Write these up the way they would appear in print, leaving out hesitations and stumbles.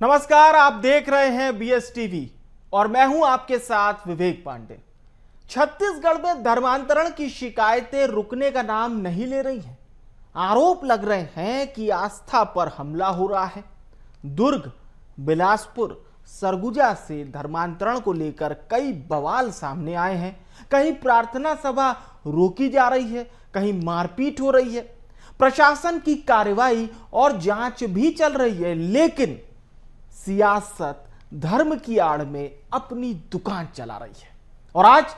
नमस्कार, आप देख रहे हैं बीएस टीवी और मैं हूं आपके साथ विवेक पांडे। छत्तीसगढ़ में धर्मांतरण की शिकायतें रुकने का नाम नहीं ले रही हैं। आरोप लग रहे हैं कि आस्था पर हमला हो रहा है। दुर्ग, बिलासपुर, सरगुजा से धर्मांतरण को लेकर कई बवाल सामने आए हैं। कहीं प्रार्थना सभा रोकी जा रही है, कहीं मारपीट हो रही है। प्रशासन की कार्रवाई और जांच भी चल रही है, लेकिन सियासत धर्म की आड़ में अपनी दुकान चला रही है। और आज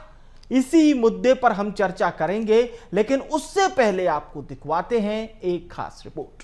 इसी मुद्दे पर हम चर्चा करेंगे, लेकिन उससे पहले आपको दिखवाते हैं एक खास रिपोर्ट।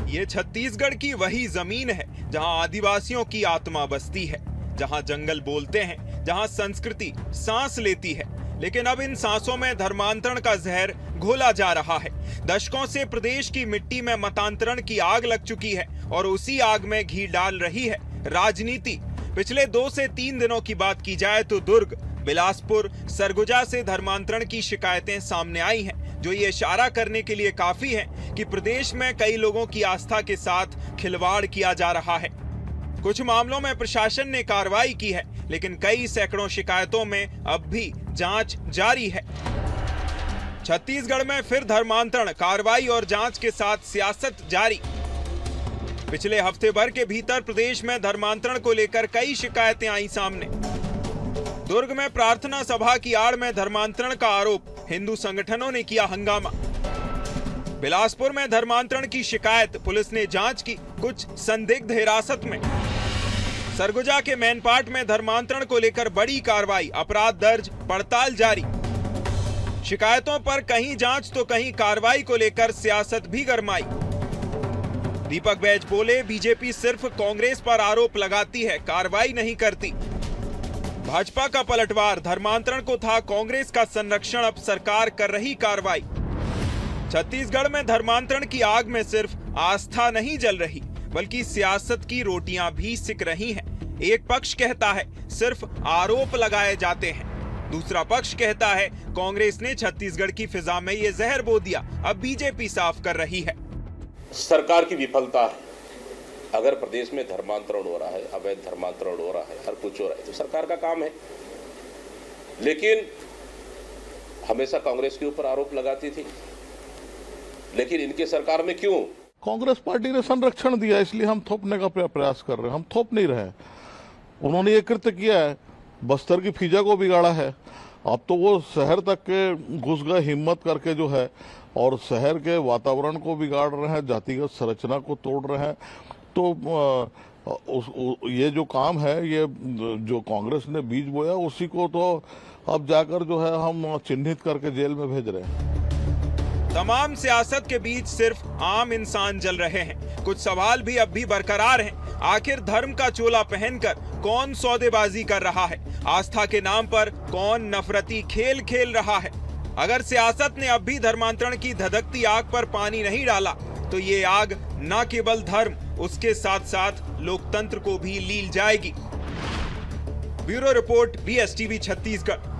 ये छत्तीसगढ़ की वही जमीन है जहां आदिवासियों की आत्मा बसती है, जहां जंगल बोलते हैं, जहां संस्कृति सांस लेती है। लेकिन अब इन सांसों में धर्मांतरण का जहर घोला जा रहा है। दशकों से प्रदेश की मिट्टी में मतांतरण की आग लग चुकी है और उसी आग में घी डाल रही है राजनीति। पिछले 2 से 3 दिनों की बात की जाए तो दुर्ग, बिलासपुर, सरगुजा से धर्मांतरण की शिकायतें सामने आई हैं, जो ये इशारा करने के लिए काफी है कि प्रदेश में कई लोगों की आस्था के साथ खिलवाड़ किया जा रहा है। कुछ मामलों में प्रशासन ने कार्रवाई की है, लेकिन कई सैकड़ों शिकायतों में अब भी जांच जारी है। छत्तीसगढ़ में फिर धर्मांतरण, कार्रवाई और जांच के साथ सियासत जारी। पिछले हफ्ते भर के भीतर प्रदेश में धर्मांतरण को लेकर कई शिकायतें आई सामने। दुर्ग में प्रार्थना सभा की आड़ में धर्मांतरण का आरोप, हिंदू संगठनों ने किया हंगामा। बिलासपुर में धर्मांतरण की शिकायत, पुलिस ने जांच की, कुछ संदिग्ध हिरासत में। सरगुजा के मैनपाट में धर्मांतरण को लेकर बड़ी कार्रवाई, अपराध दर्ज, पड़ताल जारी। शिकायतों पर कहीं जांच तो कहीं कार्रवाई को लेकर सियासत भी गरमाई। दीपक बैज बोले, बीजेपी सिर्फ कांग्रेस पर आरोप लगाती है, कार्रवाई नहीं करती। भाजपा का पलटवार, धर्मांतरण को था कांग्रेस का संरक्षण, अब सरकार कर रही कार्रवाई। छत्तीसगढ़ में धर्मांतरण की आग में सिर्फ आस्था नहीं जल रही, बल्कि सियासत की रोटियां भी सिक रही हैं। एक पक्ष कहता है सिर्फ आरोप लगाए जाते हैं, दूसरा पक्ष कहता है कांग्रेस ने छत्तीसगढ़ की फिजा में ये जहर बो दिया, अब बीजेपी साफ कर रही है। सरकार की विफलता है। अगर प्रदेश में धर्मांतरण हो रहा है, अवैध धर्मांतरण हो रहा है, हर कुछ हो रहा है, तो सरकार का काम है। लेकिन हमेशा कांग्रेस के ऊपर आरोप लगाती थी, लेकिन इनकी सरकार में क्यों? कांग्रेस पार्टी ने संरक्षण दिया, इसलिए हम थोपने का प्रयास कर रहे हैं। हम थोप नहीं रहे। उन्होंने ये कृत्य किया है, बस्तर की फिजा को बिगाड़ा है। अब तो वो शहर तक के घुस गए हिम्मत करके जो है, और शहर के वातावरण को बिगाड़ रहे हैं, जातिगत संरचना को तोड़ रहे हैं। तो ये जो काम है, ये जो कांग्रेस ने बीज बोया, उसी को तो अब जाकर जो है हम चिन्हित करके जेल में भेज रहे हैं। तमाम सियासत के बीच सिर्फ आम इंसान जल रहे हैं। कुछ सवाल भी अब भी बरकरार हैं। आखिर धर्म का चोला पहनकर कौन सौदेबाजी कर रहा है? आस्था के नाम पर कौन नफरती खेल खेल रहा है? अगर सियासत ने अब भी धर्मांतरण की धधकती आग पर पानी नहीं डाला, तो ये आग न केवल धर्म, उसके साथ साथ लोकतंत्र को भी लील जाएगी। Bureau report, BS TV Chhattisgarh.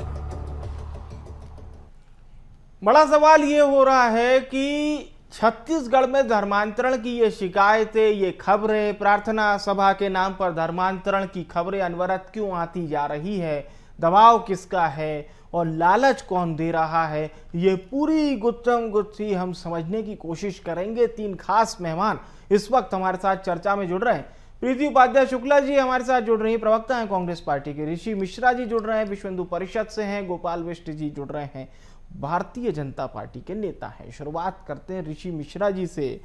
बड़ा सवाल ये हो रहा है कि छत्तीसगढ़ में धर्मांतरण की ये शिकायतें, ये खबरें, प्रार्थना सभा के नाम पर धर्मांतरण की खबरें अनवरत क्यों आती जा रही है? दबाव किसका है और लालच कौन दे रहा है? ये पूरी गुत्थम गुत्थी हम समझने की कोशिश करेंगे। 3 खास मेहमान इस वक्त हमारे साथ चर्चा में जुड़ रहे हैं। प्रीति उपाध्याय शुक्ला जी हमारे साथ जुड़ रही हैं, प्रवक्ता हैं कांग्रेस पार्टी के। ऋषि मिश्रा जी जुड़ रहे हैं, विश्व हिंदू परिषद से हैं। गोपाल बिष्ट जी जुड़ रहे हैं, भारतीय जनता पार्टी के नेता हैं। शुरुआत करते हैं ऋषि मिश्रा जी से।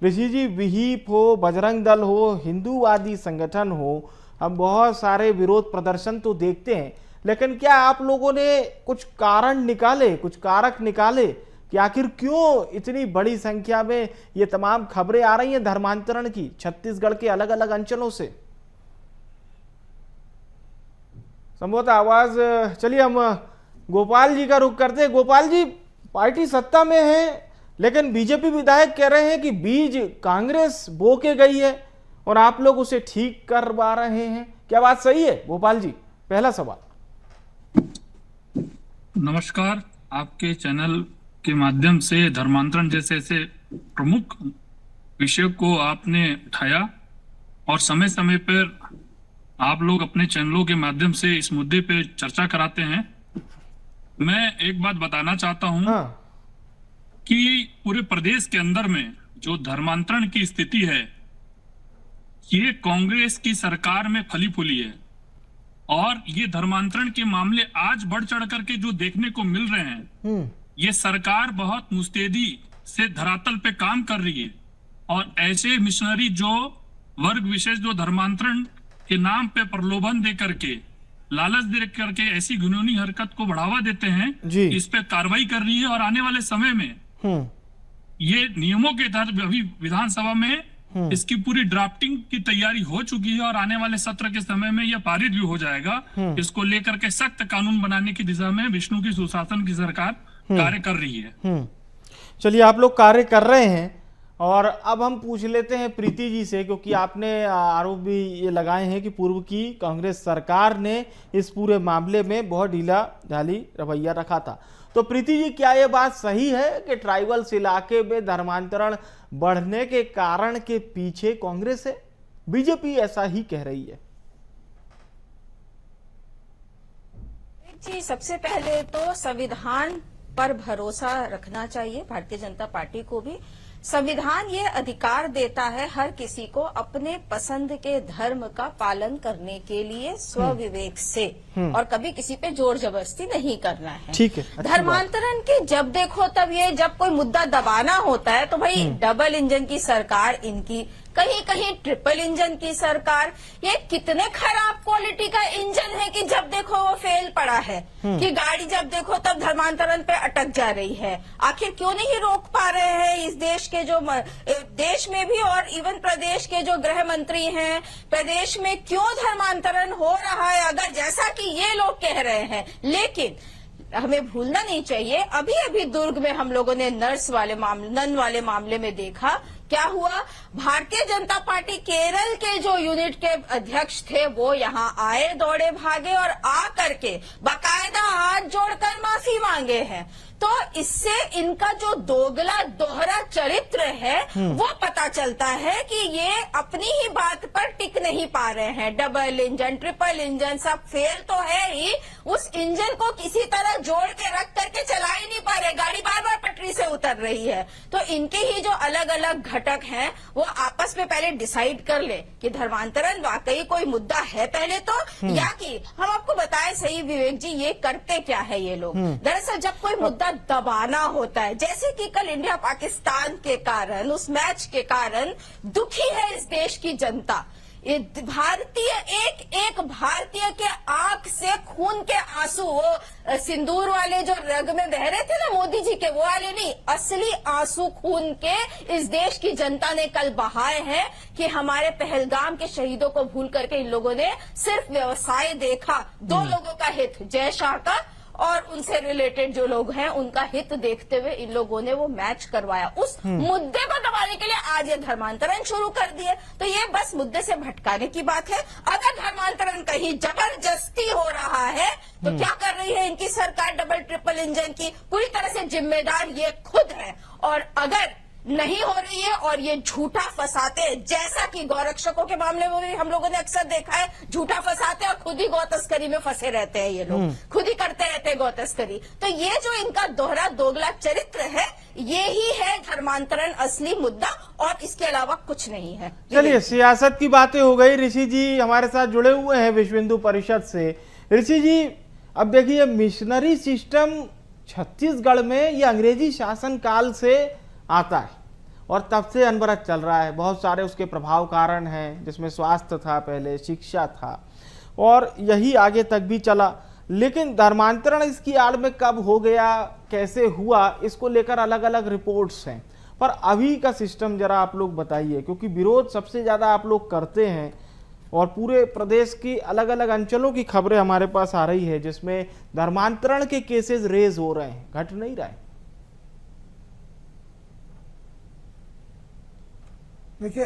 ऋषि जी, विहिप हो, बजरंग दल हो, हिंदूवादी संगठन हो, हम बहुत सारे विरोध प्रदर्शन तो देखते हैं, लेकिन क्या आप लोगों ने कुछ कारण निकाले, कुछ कारक निकाले कि आखिर क्यों इतनी बड़ी संख्या में ये तमाम खबरें आ रही हैं धर्मांतरण की छत्तीसगढ़ के अलग अलग अंचलों से? संभवतः आवाज, चलिए हम गोपाल जी का रुख करते हैं। गोपाल जी, पार्टी सत्ता में है, लेकिन बीजेपी विधायक कह रहे हैं कि बीज कांग्रेस बो के गई है और आप लोग उसे ठीक करवा रहे हैं। क्या बात सही है गोपाल जी? पहला सवाल। नमस्कार। आपके चैनल के माध्यम से धर्मांतरण जैसे ऐसे प्रमुख विषय को आपने उठाया और समय समय पर आप लोग अपने चैनलों के माध्यम से इस मुद्दे पे चर्चा कराते हैं। मैं एक बात बताना चाहता हूं कि पूरे प्रदेश के अंदर में जो धर्मांतरण की स्थिति है, ये कांग्रेस की सरकार में फली फूली है और ये धर्मांतरण के मामले आज बढ़ चढ़ करके जो देखने को मिल रहे हैं, ये सरकार बहुत मुस्तैदी से धरातल पे काम कर रही है और ऐसे मिशनरी जो वर्ग विशेष जो धर्मांतरण के नाम पे प्रलोभन दे करके, लालच दे करके ऐसी घिनौनी हरकत को बढ़ावा देते हैं, इस पे कार्रवाई कर रही है और आने वाले समय में ये नियमों के तहत अभी विधानसभा में इसकी पूरी ड्राफ्टिंग की तैयारी हो चुकी है और आने वाले सत्र के समय में यह पारित भी हो जाएगा। इसको लेकर के सख्त कानून बनाने की दिशा में विष्णु की सुशासन की सरकार कार्य कर रही है। चलिए, आप लोग कार्य कर रहे हैं और अब हम पूछ लेते हैं प्रीति जी से, क्योंकि आपने आरोप भी ये लगाए हैं कि पूर्व की कांग्रेस सरकार ने इस पूरे मामले में बहुत ढीला ढाली रवैया रखा था। तो प्रीति जी, क्या ये बात सही है कि ट्राइबल्स इलाके में धर्मांतरण बढ़ने के कारण के पीछे कांग्रेस है? बीजेपी ऐसा ही कह रही है। जी, सबसे पहले तो संविधान पर भरोसा रखना चाहिए भारतीय जनता पार्टी को भी। संविधान ये अधिकार देता है हर किसी को अपने पसंद के धर्म का पालन करने के लिए स्वविवेक से, और कभी किसी पे जोर जबरदस्ती नहीं करना है। ठीक है। धर्मांतरण की जब देखो तब ये जब कोई मुद्दा दबाना होता है तो भाई डबल इंजन की सरकार इनकी, कहीं कहीं ट्रिपल इंजन की सरकार, ये कितने खराब क्वालिटी का इंजन है कि जब देखो वो फेल पड़ा है, कि गाड़ी जब देखो तब धर्मांतरण पे अटक जा रही है। आखिर क्यों नहीं रोक पा रहे हैं इस देश के जो देश में भी और इवन प्रदेश के जो गृह मंत्री हैं, प्रदेश में क्यों धर्मांतरण हो रहा है अगर जैसा कि ये लोग कह रहे हैं। लेकिन हमें भूलना नहीं चाहिए, अभी अभी दुर्ग में हम लोगों ने नन वाले मामले में देखा क्या हुआ। भारतीय जनता पार्टी केरल के जो यूनिट के अध्यक्ष थे वो यहाँ आए, दौड़े भागे और आ करके बाकायदा हाथ जोड़कर माफी मांगे हैं। तो इससे इनका जो दोहरा चरित्र है वो पता चलता है कि ये अपनी ही बात पर टिक नहीं पा रहे हैं। डबल इंजन, ट्रिपल इंजन सब फेल तो है ही, उस इंजन को किसी तरह जोड़ के रख करके चला ही नहीं पा रहे, गाड़ी बार बार पटरी से उतर रही है। तो इनके ही जो अलग अलग घटक हैं वो आपस में पहले डिसाइड कर ले कि धर्मांतरण वाकई कोई मुद्दा है पहले तो, या कि हम आपको बताएं सही विवेक जी ये करते क्या है ये लोग। दरअसल जब कोई मुद्दा दबाना होता है, जैसे कि कल इंडिया पाकिस्तान के कारण, उस मैच के कारण दुखी है इस देश की जनता। ये भारतीय एक भारतीय के आंख से खून के आंसू, वो सिंदूर वाले जो रग में बह रहे थे ना मोदी जी के, वो वाले नहीं, असली आंसू खून के इस देश की जनता ने कल बहाए हैं कि हमारे पहलगाम के शहीदों को भूल करके इन लोगों ने सिर्फ व्यवसाय देखा। दो लोगों का हित, जय शाह का और उनसे रिलेटेड जो लोग हैं उनका हित देखते हुए इन लोगों ने वो मैच करवाया। उस मुद्दे को दबाने के लिए आज ये धर्मांतरण शुरू कर दिए। तो ये बस मुद्दे से भटकाने की बात है। अगर धर्मांतरण कहीं जबरदस्ती हो रहा है तो क्या कर रही है इनकी सरकार डबल ट्रिपल इंजन की? पूरी तरह से जिम्मेदार ये खुद है। और अगर नहीं हो रही है और ये झूठा फंसाते हैं, जैसा कि गौरक्षकों के मामले में भी हम लोगों ने अक्सर देखा है, झूठा फंसाते और खुद ही गौ तस्करी में फंसे रहते हैं ये लोग, खुद ही करते रहते हैं गौ तस्करी। तो ये जो इनका दोगला चरित्र है, ये ही है धर्मांतरण असली मुद्दा और इसके अलावा कुछ नहीं है। चलिए, सियासत की बातें हो गई। ऋषि जी हमारे साथ जुड़े हुए हैं विश्व हिंदू परिषद से। ऋषि जी, अब देखिए, मिशनरी सिस्टम छत्तीसगढ़ में ये अंग्रेजी शासन काल से आता है और तब से अनवरत चल रहा है। बहुत सारे उसके प्रभाव कारण हैं, जिसमें स्वास्थ्य था, पहले शिक्षा था और यही आगे तक भी चला। लेकिन धर्मांतरण इसकी आड़ में कब हो गया, कैसे हुआ, इसको लेकर अलग अलग रिपोर्ट्स हैं। पर अभी का सिस्टम जरा आप लोग बताइए, क्योंकि विरोध सबसे ज्यादा आप लोग करते हैं और पूरे प्रदेश की अलग अलग अंचलों की खबरें हमारे पास आ रही है जिसमें धर्मांतरण के केसेस रेज हो रहे हैं, घट नहीं रहे। देखिए,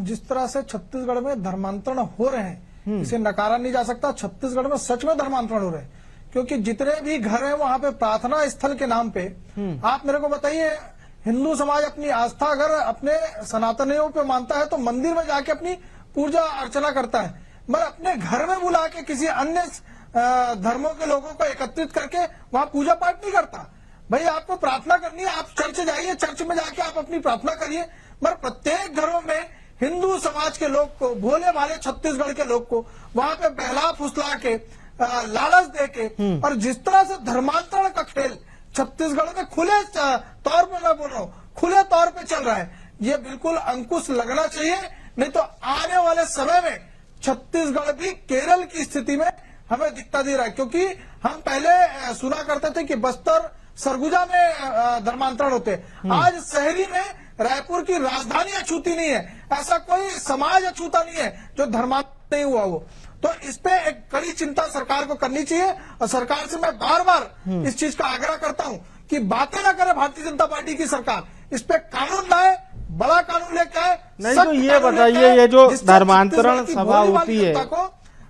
जिस तरह से छत्तीसगढ़ में धर्मांतरण हो रहे हैं इसे नकारा नहीं जा सकता। छत्तीसगढ़ में सच में धर्मांतरण हो रहे हैं, क्योंकि जितने भी घर हैं वहां पे प्रार्थना स्थल के नाम पे आप मेरे को बताइए, हिंदू समाज अपनी आस्था अगर अपने सनातनियों पे मानता है तो मंदिर में जाके अपनी पूजा अर्चना करता है, मगर अपने घर में बुला के किसी अन्य धर्मों के लोगों को एकत्रित करके वहां पूजा पाठ नहीं करता। भाई आपको प्रार्थना करनी है, आप चर्च जाइए, चर्च में जाके आप अपनी प्रार्थना करिए, मगर प्रत्येक घरों में हिंदू समाज के लोग को, भोले भाले छत्तीसगढ़ के लोग को वहां पे बहला फुसला के लालच दे के और जिस तरह से धर्मांतरण का खेल छत्तीसगढ़ में खुले तौर पे, मैं बोल रहा हूँ खुले तौर पे चल रहा है, ये बिल्कुल अंकुश लगना चाहिए, नहीं तो आने वाले समय में छत्तीसगढ़ भी केरल की स्थिति में हमें दिखता दे रहा है। क्योंकि हम पहले सुना करते थे कि बस्तर सरगुजा में धर्मांतरण होते, आज शहरी में रायपुर की राजधानी अछूती नहीं है, ऐसा कोई समाज अछूता नहीं है जो धर्मांतरण नहीं हुआ हो। तो इस पे एक कड़ी चिंता सरकार को करनी चाहिए और सरकार से मैं बार बार इस चीज का आग्रह करता हूं कि बातें ना करे भारतीय जनता पार्टी की सरकार, इस पे कानून लाए, बड़ा कानून लेके आए। नहीं तो ये बताइए, ये जो धर्मांतरण सभा होती है,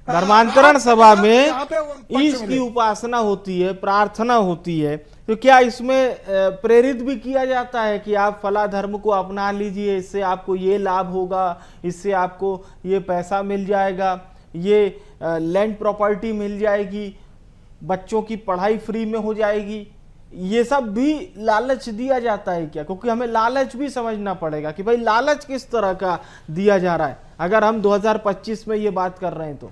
धर्मांतरण सभा में ईश की उपासना होती है, प्रार्थना होती है, तो क्या इसमें प्रेरित भी किया जाता है कि आप फला धर्म को अपना लीजिए, इससे आपको ये लाभ होगा, इससे आपको ये पैसा मिल जाएगा, ये लैंड प्रॉपर्टी मिल जाएगी, बच्चों की पढ़ाई फ्री में हो जाएगी, ये सब भी लालच दिया जाता है क्या? क्योंकि हमें लालच भी समझना पड़ेगा कि भाई लालच किस तरह का दिया जा रहा है, अगर हम 2025 में ये बात कर रहे हैं तो।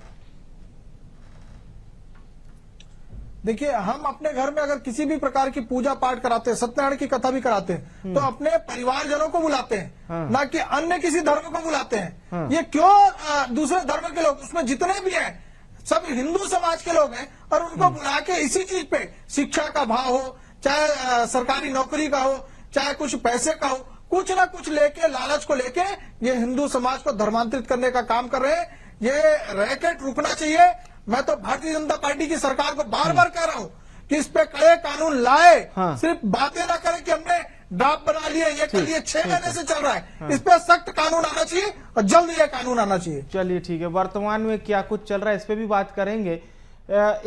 देखिए, हम अपने घर में अगर किसी भी प्रकार की पूजा पाठ कराते हैं, सत्यनारायण की कथा भी कराते हैं, तो अपने परिवारजनों को बुलाते हैं, ना कि अन्य किसी धर्म को बुलाते हैं। ये क्यों दूसरे धर्म के लोग, उसमें जितने भी हैं सब हिंदू समाज के लोग हैं, और उनको बुला के इसी चीज पे, शिक्षा का भाव हो, चाहे सरकारी नौकरी का हो, चाहे कुछ पैसे का हो, कुछ ना कुछ लेके, लालच को लेके ये हिंदू समाज को धर्मांतरित करने का काम कर रहे हैं। ये रैकेट रुकना चाहिए। मैं तो भारतीय जनता पार्टी की सरकार को बार बार कह रहा हूं कि इस पे कड़े कानून लाए, सिर्फ बातें ना करें कि हमने ड्राफ्ट बना लिए, ये कर लिए, 6 महीने से चल रहा है। इस पे सख्त कानून आना चाहिए और जल्द ये कानून आना चाहिए। चलिए ठीक है, वर्तमान में क्या कुछ चल रहा है इस पे भी बात करेंगे।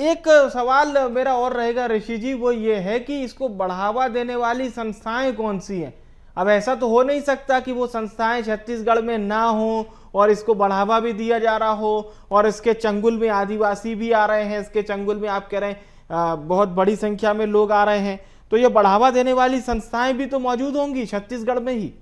एक सवाल मेरा और रहेगा ऋषि जी, वो ये है कि इसको बढ़ावा देने वाली संस्थाएं कौन सी हैं? अब ऐसा तो हो नहीं सकता कि वो संस्थाएं छत्तीसगढ़ में ना हो और इसको बढ़ावा भी दिया जा रहा हो, और इसके चंगुल में आदिवासी भी आ रहे हैं, इसके चंगुल में आप कह रहे हैं बहुत बड़ी संख्या में लोग आ रहे हैं, तो ये बढ़ावा देने वाली संस्थाएं भी तो मौजूद होंगी छत्तीसगढ़ में ही।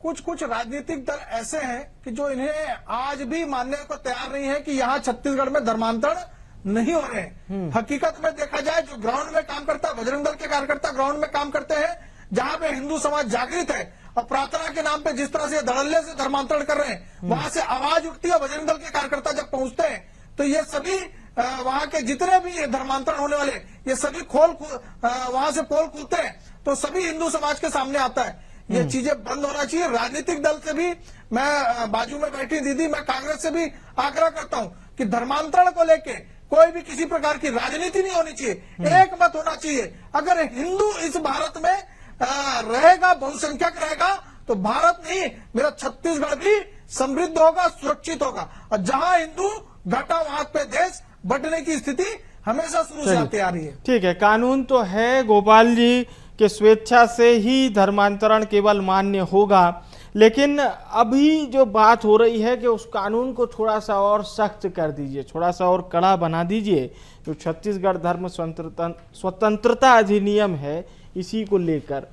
कुछ राजनीतिक दल ऐसे हैं कि जो इन्हें आज भी मानने को तैयार नहीं है कि यहाँ छत्तीसगढ़ में धर्मांतरण नहीं हो रहे हैं। हकीकत में देखा जाए, जो ग्राउंड में काम करता है, बजरंग दल के कार्यकर्ता ग्राउंड में काम करते हैं, जहां पे हिंदू समाज जागृत है और प्रार्थना के नाम पे जिस तरह से धड़ल्ले से धर्मांतरण कर रहे हैं, वहां से आवाज उठती है। बजरंग दल के कार्यकर्ता जब पहुंचते हैं तो ये सभी वहां के जितने भी धर्मांतरण होने वाले, ये सभी वहां से पोल खुलते हैं तो सभी हिंदू समाज के सामने आता है। ये चीजें बंद होना चाहिए। राजनीतिक दल से भी, मैं बाजू में बैठी दीदी, मैं कांग्रेस से भी आग्रह करता हूं कि धर्मांतरण को लेके कोई भी किसी प्रकार की राजनीति नहीं होनी चाहिए, एक मत होना चाहिए। अगर हिंदू इस भारत में रहेगा, बहुसंख्यक रहेगा, तो भारत नहीं, मेरा छत्तीसगढ़ भी समृद्ध होगा, सुरक्षित होगा। और जहां हिंदू घटा वहां पे देश बढ़ने की स्थिति हमेशा शुरू से आती आ रही है। ठीक है, कानून तो है गोपाल जी कि स्वेच्छा से ही धर्मांतरण केवल मान्य होगा, लेकिन अभी जो बात हो रही है कि उस कानून को थोड़ा सा और सख्त कर दीजिए, थोड़ा सा और कड़ा बना दीजिए। जो छत्तीसगढ़ धर्म स्वतंत्रता अधिनियम है, इसी को लेकर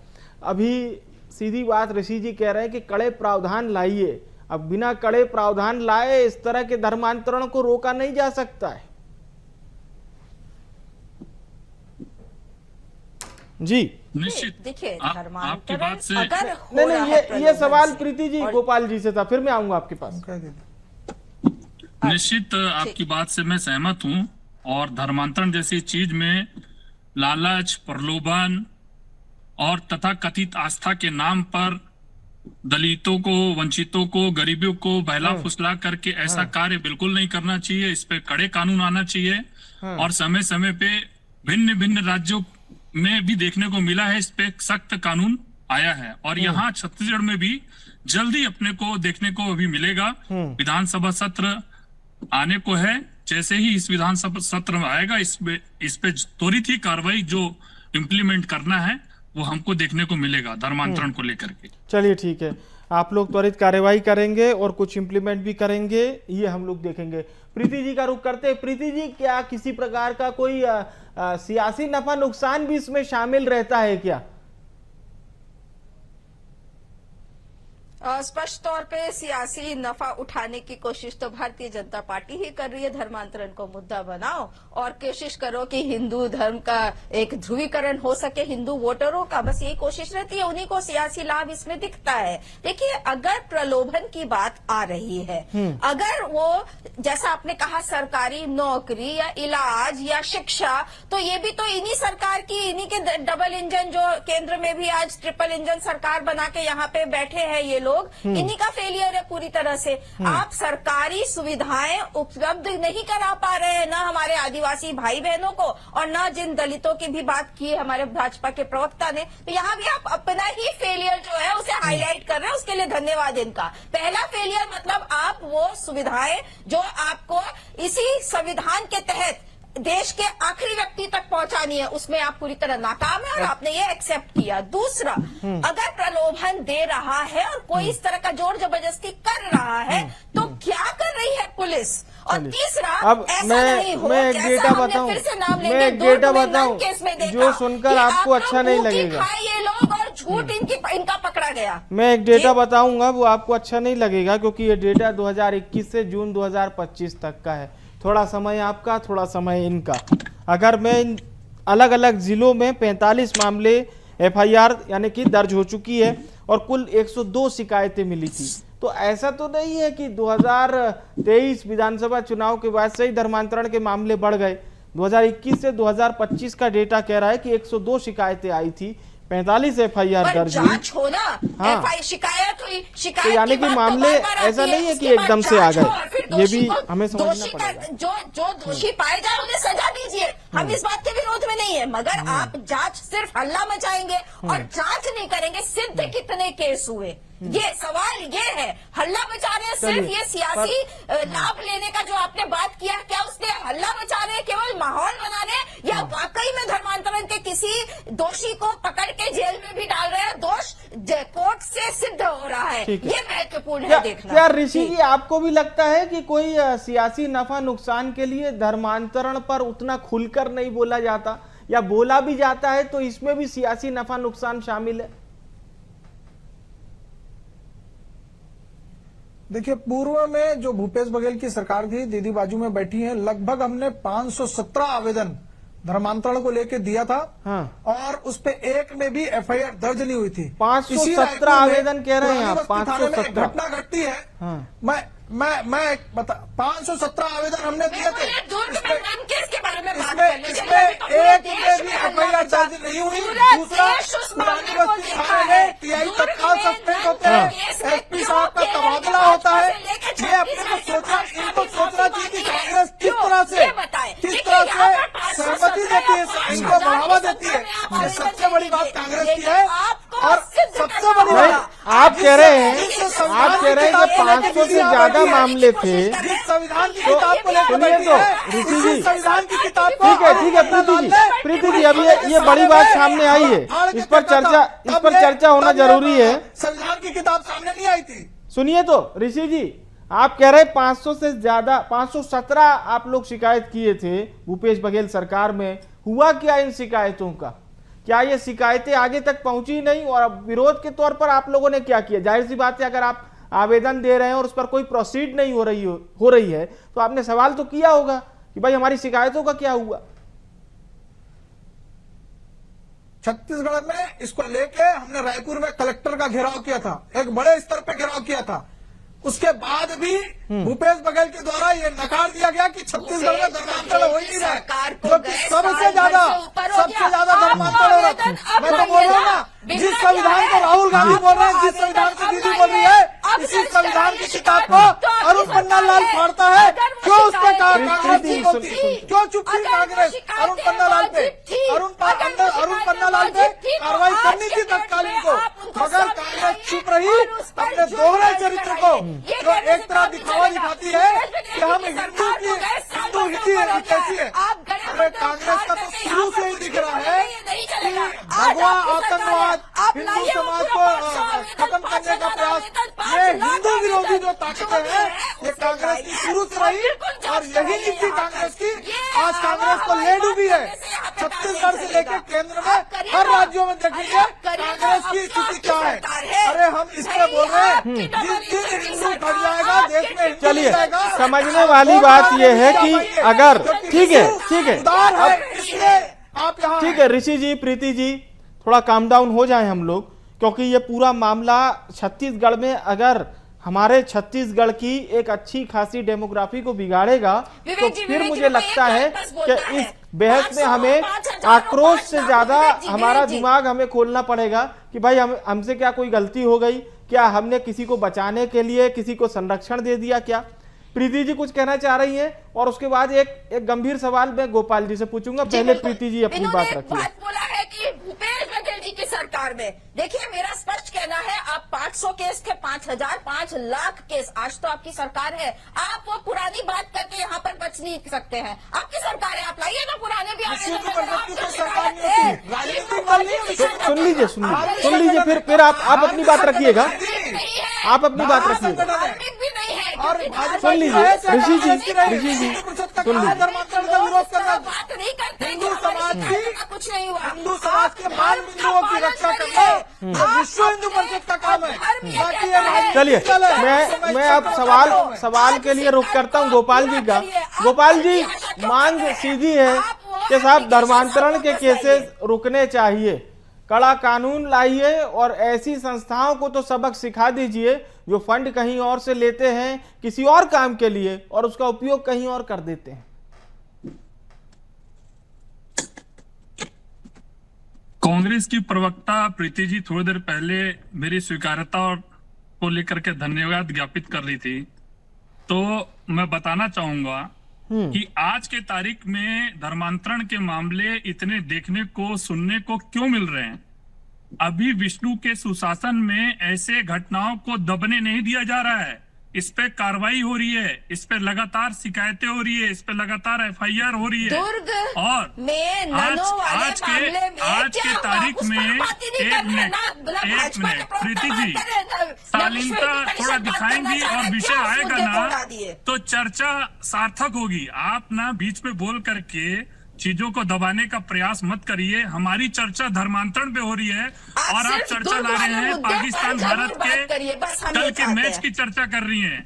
अभी सीधी बात ऋषि जी कह रहे हैं कि कड़े प्रावधान लाइए। अब बिना कड़े प्रावधान लाए इस तरह के धर्मांतरण को रोका नहीं जा सकता है। जी निश्चित। देखिए, आपकी बात से अगर नहीं, ये सवाल प्रीति जी गोपाल जी से था, फिर मैं आऊंगा आपके पास। निश्चित आपकी बात से मैं सहमत हूं, और धर्मांतरण जैसी चीज में लालच, प्रलोभन और तथा कथित आस्था के नाम पर दलितों को, वंचितों को, गरीबों को बहला फुसला करके ऐसा कार्य बिल्कुल नहीं करना चाहिए। इस पे कड़े कानून आना चाहिए। और समय समय पे भिन्न भिन्न राज्यों में भी देखने को मिला है, इस पे सख्त कानून आया है, और यहाँ छत्तीसगढ़ में भी जल्दी अपने को देखने को अभी मिलेगा। विधानसभा सत्र आने को है, जैसे ही इस विधानसभा सत्र में आएगा, इस पे त्वरित ही कार्रवाई जो इम्प्लीमेंट करना है वो हमको देखने को मिलेगा धर्मांतरण को लेकर के। चलिए ठीक है, आप लोग त्वरित कार्यवाही करेंगे और कुछ इम्प्लीमेंट भी करेंगे, ये हम लोग देखेंगे। प्रीति जी का रुख करते हैं। प्रीति जी, क्या किसी प्रकार का कोई सियासी नफा नुकसान भी इसमें शामिल रहता है क्या? स्पष्ट तौर पे सियासी नफा उठाने की कोशिश तो भारतीय जनता पार्टी ही कर रही है। धर्मांतरण को मुद्दा बनाओ और कोशिश करो कि हिंदू धर्म का एक ध्रुवीकरण हो सके हिंदू वोटरों का, बस यही कोशिश रहती है। उन्हीं को सियासी लाभ इसमें दिखता है। देखिए, अगर प्रलोभन की बात आ रही है, अगर वो जैसा आपने कहा सरकारी नौकरी या इलाज या शिक्षा, तो ये भी तो इन्हीं सरकार की, इन्हीं के डबल इंजन, जो केंद्र में भी आज ट्रिपल इंजन सरकार बना के यहाँ पे बैठे हैं ये लोग, इन्हीं का फेलियर है पूरी तरह से। आप सरकारी सुविधाएं उपलब्ध नहीं करा पा रहे हैं, ना हमारे आदिवासी भाई बहनों को और ना जिन दलितों की भी बात की है हमारे भाजपा के प्रवक्ता ने, तो यहाँ भी आप अपना ही फेलियर जो है उसे हाईलाइट कर रहे हैं। उसके लिए धन्यवाद इनका। पहला फेलियर मतलब आप वो सुविधाएं जो आपको इसी संविधान के तहत देश के आखिरी व्यक्ति तक पहुंचानी है, उसमें आप पूरी तरह नाकाम है और आपने ये एक्सेप्ट किया। दूसरा, अगर प्रलोभन दे रहा है और कोई इस तरह का जोर जबरदस्ती कर रहा है तो क्या कर रही है पुलिस? और तीसरा, अब मैं एक डेटा बताऊं, मैं एक डेटा बताऊं जो सुनकर आपको अच्छा नहीं लगेगा। ये लोग और झूठ इनका पकड़ा गया। मैं एक डेटा बताऊंगा, वो आपको अच्छा नहीं लगेगा क्योंकि ये डेटा 2021 से जून 2025 तक का है। थोड़ा समय आपका, थोड़ा समय इनका। अगर मैं अलग अलग जिलों में 45 मामले FIR यानी कि दर्ज हो चुकी है और कुल 102 शिकायतें मिली थी, तो ऐसा तो नहीं है कि 2023 विधानसभा चुनाव के बाद से ही धर्मांतरण के मामले बढ़ गए। 2021 से 2025 का डेटा कह रहा है कि 102 शिकायतें आई थी, 45 FIR दर्ज हुई। जांच हो ना, हाँ। शिकायत हुई, तो शिकायत यानी कि मामले ऐसा नहीं है कि एकदम से आ गए, ये भी हमें समझना पड़ेगा। जो दोषी पाए जाए उन्हें सजा दीजिए, हम इस बात के विरोध में नहीं है, मगर आप जांच सिर्फ हल्ला मचाएंगे और जांच नहीं करेंगे सिद्ध कितने केस हुए। ये सवाल ये है, हल्ला मचा रहे हैं सिर्फ, ये सियासी लाभ लेने का जो आपने बात किया, क्या उसने हल्ला मचा रहे हैं, केवल माहौल बना रहे हैं, या वाकई में धर्मांतरण के किसी दोषी को पकड़ के जेल में भी डाल रहे हैं, दोष कोर्ट से सिद्ध हो रहा है? ये महत्वपूर्ण है देखना। क्या ऋषि जी, आपको भी लगता है कि कोई सियासी नफा नुकसान के लिए धर्मांतरण पर उतना खुलकर नहीं बोला जाता, या बोला भी जाता है तो इसमें भी सियासी नफा नुकसान शामिल है? देखिए, पूर्व में जो भूपेश बघेल की सरकार थी, दीदी बाजू में बैठी हैं, लगभग हमने 517 आवेदन धर्मांतरण को लेकर दिया था। हाँ। और उस पे एक में भी FIR दर्ज नहीं हुई थी। 517 आवेदन कह रहे हैं आप? 517 घटना घटती है। हाँ। मैं बता 517 आवेदन हमने दिए थे। इसमें एक में भी FIR दर्ज नहीं हुई। दूसरा, पुरानी बस्ती थाने में TI तत्काल सस्पेंड होते हैं, SP साहब का तबादला होता है। ये अपने को इनको सोचना चाहिए कि कांग्रेस किस तरह से सहमति देती है, इनको बढ़ावा देती है। ये सबसे बड़ी बात कांग्रेस की है। और सबसे बड़ी बात आप कह रहे हैं कि 500 से ज्यादा मामले थे। संविधान की किताब को लेकर ऋषि जी, संविधान की किताब को ठीक है प्रीति जी, अब ये बड़ी बात सामने आई है, इस पर चर्चा होना जरूरी है। संविधान की किताब सामने नहीं आई थी। सुनिए तो ऋषि जी, आप कह रहे 500 से ज्यादा, 517 आप लोग शिकायत किए थे भूपेश बघेल सरकार में। हुआ क्या इन शिकायतों का? क्या ये शिकायतें आगे तक पहुंची नहीं? और अब विरोध के तौर पर आप लोगों ने क्या किया? जाहिर सी बात है, अगर आप आवेदन दे रहे हैं और उस पर कोई प्रोसीड नहीं हो रही है तो आपने सवाल तो किया होगा कि भाई हमारी शिकायतों का क्या हुआ? छत्तीसगढ़ में इसको लेके हमने रायपुर में कलेक्टर का घेराव किया था, एक बड़े स्तर पे घेराव किया था। उसके बाद भी भूपेश बघेल के द्वारा ये नकार दिया गया कि छत्तीसगढ़ में धर्मांतरण हो ही नहीं रहा है, जो कि सबसे ज्यादा धर्मांतरण हो रहा है। मैं तो बोल रहा हूँ ना, जिस संविधान को राहुल गांधी बोल रहे हैं, जिस संविधान को दीदी बोल रही है, इसी संविधान की किताब को अरुण पन्नालाल फाड़ता है, क्यों उस पे क्यों चुप थी कांग्रेस? अरुण पन्नालाल पे कार्रवाई करनी थी तत्काल इनको, मगर कांग्रेस चुप रही। अपने दोहरे चरित्र को जो एक तरह दिखावा दिखाती है कि हम हिंदू कैसी है, हमें कांग्रेस का तो शुरू से ही दिख रहा है कि भगवा आतंकवाद, हिंदू समाज को खत्म करने का प्रयास, ये हिंदू विरोधी जो ताकतें हैं ये कांग्रेस की शुरू से रही और यही नीति कांग्रेस की आज कांग्रेस को ले डूबी है। छत्तीसगढ़ से लेकर केंद्र में हर राज्यों में देखेंगे कांग्रेस की स्थिति क्या है। अरे हम इसमें बोल रहे हैं जिस दिन हिंदू घट जाएगा देश में हिंदू चलिए, जाएगा। समझने वाली बात यह है कि अगर ठीक है आप यहाँ ठीक है ऋषि जी, प्रीति जी, थोड़ा काम डाउन हो जाए हम लोग, क्योंकि ये पूरा मामला छत्तीसगढ़ में अगर हमारे छत्तीसगढ़ की एक अच्छी खासी डेमोग्राफी को बिगाड़ेगा तो फिर मुझे लगता है कि इस बहस में हमें आक्रोश से ज्यादा हमारा दिमाग हमें खोलना पड़ेगा कि भाई हमसे क्या कोई गलती हो गई क्या? हमने किसी को बचाने के लिए किसी को संरक्षण दे दिया क्या? प्रीति जी कुछ कहना चाह रही हैं और उसके बाद एक गंभीर सवाल मैं गोपाल जी से पूछूंगा। पहले प्रीति जी अपनी बात रखिए। बात बोला है कि भूपेश बघेल जी की सरकार में, देखिए मेरा स्पष्ट कहना है, आप 500 केस थे, 5000, 5 लाख केस, आज तो आपकी सरकार है। आप वो पुरानी बात करके यहाँ पर बच नहीं सकते हैं। आपकी सरकार है, आप लाइए ना पुराने भी सुन लीजिए फिर आप अपनी बात रखिएगा, आप अपनी बात रखिएगा। भी नहीं है और सुन लीजिए ऋषि जी सुन लीजिए। धर्मांतरण का विरोध करना, बात नहीं करते, हिंदू समाज की कुछ नहीं हुआ, हिंदू समाज के मान बिंदुओं की रक्षा करना विश्व हिंदू परिषद का काम है। बाकी ये चलिए मैं अब सवाल के लिए रुक करता हूँ गोपाल जी का। गोपाल जी, मांग सीधी है कि साहब धर्मांतरण के केसेस रुकने चाहिए, कड़ा कानून लाइए और ऐसी संस्थाओं को तो सबक सिखा दीजिए जो फंड कहीं और से लेते हैं किसी और काम के लिए और उसका उपयोग कहीं और कर देते हैं। कांग्रेस की प्रवक्ता प्रीति जी थोड़ी देर पहले मेरी स्वीकार्यता को लेकर के धन्यवाद ज्ञापित कर रही थी, तो मैं बताना चाहूंगा कि आज के तारीख में धर्मांतरण के मामले इतने देखने को सुनने को क्यों मिल रहे हैं। अभी विष्णु के सुशासन में ऐसे घटनाओं को दबने नहीं दिया जा रहा है, इस पे कार्रवाई हो रही है, इस पे लगातार शिकायतें हो रही है, इस पे लगातार FIR हो रही है। और आज के तारीख में एक मिनट प्रीति जी, शालीनता थोड़ा दिखाएंगी और विषय आएगा ना तो चर्चा सार्थक होगी। आप ना बीच में बोल करके चीजों को दबाने का प्रयास मत करिए। हमारी चर्चा धर्मांतरण पे हो रही है और आप चर्चा ला रहे हैं पाकिस्तान भारत के कल के मैच की चर्चा कर रही हैं।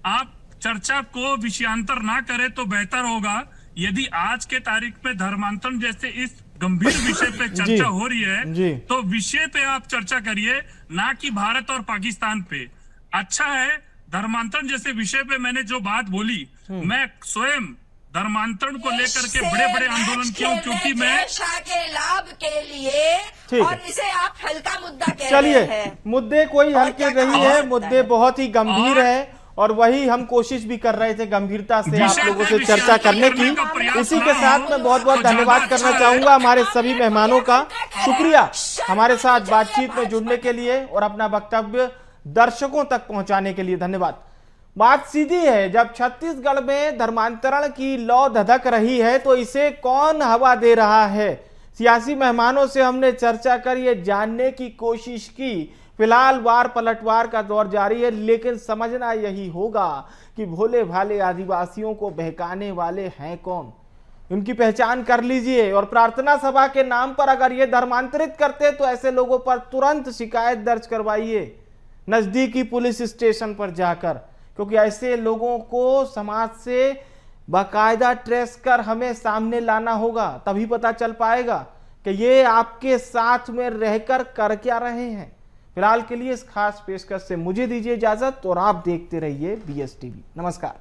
आप चर्चा को विषयांतर ना करें तो बेहतर होगा। यदि आज के तारीख में धर्मांतरण जैसे इस गंभीर विषय पे चर्चा हो रही है तो विषय पे आप चर्चा करिए, ना कि भारत और पाकिस्तान पे। अच्छा है, धर्मांतरण जैसे विषय पे मैंने जो बात बोली, मैं स्वयं धर्मांतरण को लेकर के बड़े बड़े आंदोलन क्यों, क्योंकि मैं के लाभ के लिए और इसे आप हल्का मुद्दा कह रहे हैं। चलिए, मुद्दे कोई हल्के नहीं है, मुद्दे बहुत ही गंभीर है और वही हम कोशिश भी कर रहे थे गंभीरता से आप लोगों से चर्चा करने की। इसी के साथ मैं बहुत बहुत धन्यवाद करना चाहूंगा हमारे सभी मेहमानों का। शुक्रिया हमारे साथ बातचीत में जुड़ने के लिए और अपना वक्तव्य दर्शकों तक पहुंचाने के लिए। धन्यवाद। बात सीधी है, जब छत्तीसगढ़ में धर्मांतरण की लौ धधक रही है तो इसे कौन हवा दे रहा है? सियासी मेहमानों से हमने चर्चा कर ये जानने की कोशिश की। फिलहाल वार पलटवार का दौर जारी है, लेकिन समझना यही होगा कि भोले भाले आदिवासियों को बहकाने वाले हैं कौन, उनकी पहचान कर लीजिए। और प्रार्थना सभा के नाम पर अगर ये धर्मांतरित करते तो ऐसे लोगों पर तुरंत शिकायत दर्ज करवाइए नजदीकी पुलिस स्टेशन पर जाकर, क्योंकि ऐसे लोगों को समाज से बाकायदा ट्रेस कर हमें सामने लाना होगा, तभी पता चल पाएगा कि ये आपके साथ में रहकर कर क्या रहे हैं। फिलहाल के लिए इस खास पेशकश से मुझे दीजिए इजाजत और आप देखते रहिए BSTV। नमस्कार।